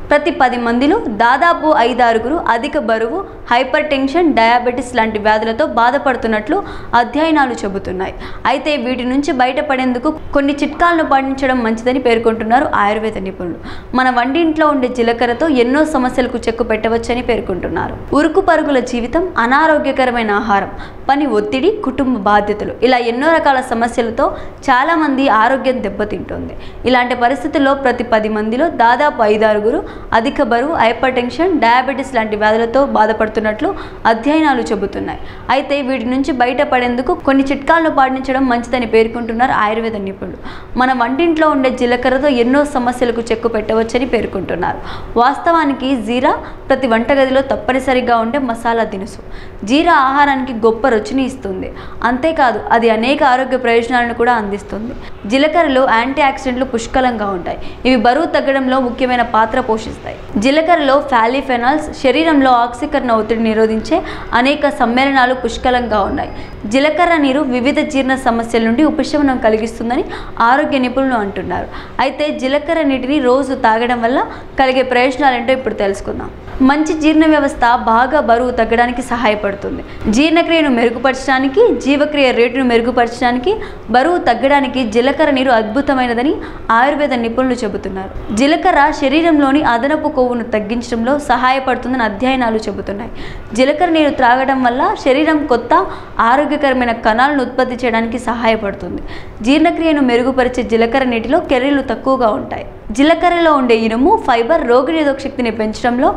ప్రతి 10 మందిలో దాదాపు 5-6 అధిక బరువు, హైపర్ టెన్షన్, డయాబెటిస్ లాంటి వ్యాధులతో బాధపడుతున్నట్లు అధ్యయనాలు చెబుతున్నాయి. అయితే వీటి నుంచి బయటపడేందుకు కొన్ని చిట్కాలను పాటించడం మంచిదని పేర్కొంటున్నారు ఆయుర్వేద నిపుణులు. మన వంటింట్లో ఉండే జీలకర్రతో ఎన్నో సమస్యలకు చెక్కు పెట్టవచ్చని పేర్కొంటున్నారు. ఉరుకు పరుగుల జీవితం, అనారోగ్యకరమైన ఆహారం, పని ఒత్తిడి, కుటుంబ బాధ్యతలు ఇలా ఎన్నో రకాల సమస్యలతో చాలామంది ఆరోగ్యం దెబ్బతింటుంది. ఇలాంటి పరిస్థితుల్లో ప్రతి 10 మందిలో దాదాపు 5-6 అధిక బరువు, హైపర్ టెన్షన్, డయాబెటిస్ లాంటి వ్యాధులతో బాధపడుతున్నట్లు అధ్యయనాలు చెబుతున్నాయి. అయితే వీటి నుంచి బయటపడేందుకు కొన్ని చిట్కాలను పాటించడం మంచిదని పేర్కొంటున్నారు ఆయుర్వేద నిపుణులు. మన వంటింట్లో ఉండే జీలకర్రతో ఎన్నో సమస్యలకు చెక్కు పెట్టవచ్చని పేర్కొంటున్నారు. వాస్తవానికి జీరా ప్రతి వంటగదిలో తప్పనిసరిగా ఉండే మసాలా దినుసు. జీరా ఆహారానికి గొప్ప రుచిని ఇస్తుంది. అంతేకాదు అది అనేక ఆరోగ్య ప్రయోజనాలను కూడా అందిస్తుంది. జీలకర్రలో యాంటీ ఆక్సిడెంట్లు పుష్కలంగా ఉంటాయి. ఇవి బరువు తగ్గడంలో ముఖ్యమైన పాత్ర పోషిస్తాయి. జీలకర్రలో ఫాలిఫెనాల్స్ శరీరంలో ఆక్సీకరణ ఒత్తిడి నిరోధించే అనేక సమ్మేళనాలు పుష్కలంగా ఉన్నాయి. జీలకర్ర నీరు వివిధ జీర్ణ సమస్యల నుండి ఉపశమనం కలిగిస్తుందని ఆరోగ్య నిపుణులు అంటున్నారు. అయితే జీలకర్ర నీటిని రోజు తాగడం వల్ల కలిగే ప్రయోజనాలు ఏంటో ఇప్పుడు తెలుసుకుందాం. మంచి జీర్ణ వ్యవస్థ బాగా బరువు తగ్గడానికి సహాయపడుతుంది. జీర్ణక్రియను మెరుగుపరచడానికి, జీవక్రియ రేటును మెరుగుపరచడానికి, బరువు తగ్గడానికి జీలకర్ర నీరు అద్భుతమైనదని ఆయుర్వేద నిపుణులు చెబుతున్నారు. జీలకర్ర శరీరంలోని అదనపు కొవ్వును తగ్గించడంలో సహాయపడుతుందని అధ్యయనాలు చెబుతున్నాయి. జీలకర్ర నీరు త్రాగడం వల్ల శరీరం కొత్త ఆరోగ్యకరమైన కణాలను ఉత్పత్తి చేయడానికి సహాయపడుతుంది. జీర్ణక్రియను మెరుగుపరిచే జీలకర్ర నీటిలో కెరీలు తక్కువగా ఉంటాయి. జీలకర్రలో ఉండే ఇనుము, ఫైబర్ రోగనిరోధక శక్తిని పెంచడంలో,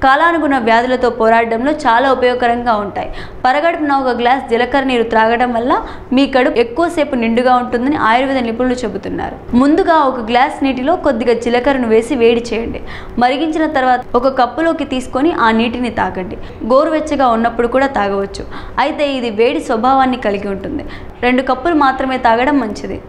కాలానుగుణ వ్యాధులతో పోరాడడంలో చాలా ఉపయోగకరంగా ఉంటాయి. పరగడుపున 1 గ్లాస్ జీలకర్ర నీరు త్రాగడం వల్ల మీ కడుపు ఎక్కువసేపు నిండుగా ఉంటుందని ఆయుర్వేద నిపుణులు చెబుతున్నారు. ముందుగా 1 గ్లాస్ నీటిలో కొద్దిగా జీలకర్రను వేసి వేడి చేయండి. మరిగించిన తర్వాత 1 కప్పులోకి తీసుకొని ఆ నీటిని తాగండి. గోరువెచ్చగా ఉన్నప్పుడు కూడా తాగవచ్చు. అయితే ఇది వేడి స్వభావాన్ని కలిగి ఉంటుంది. 2 కప్పులు మాత్రమే తాగడం మంచిది.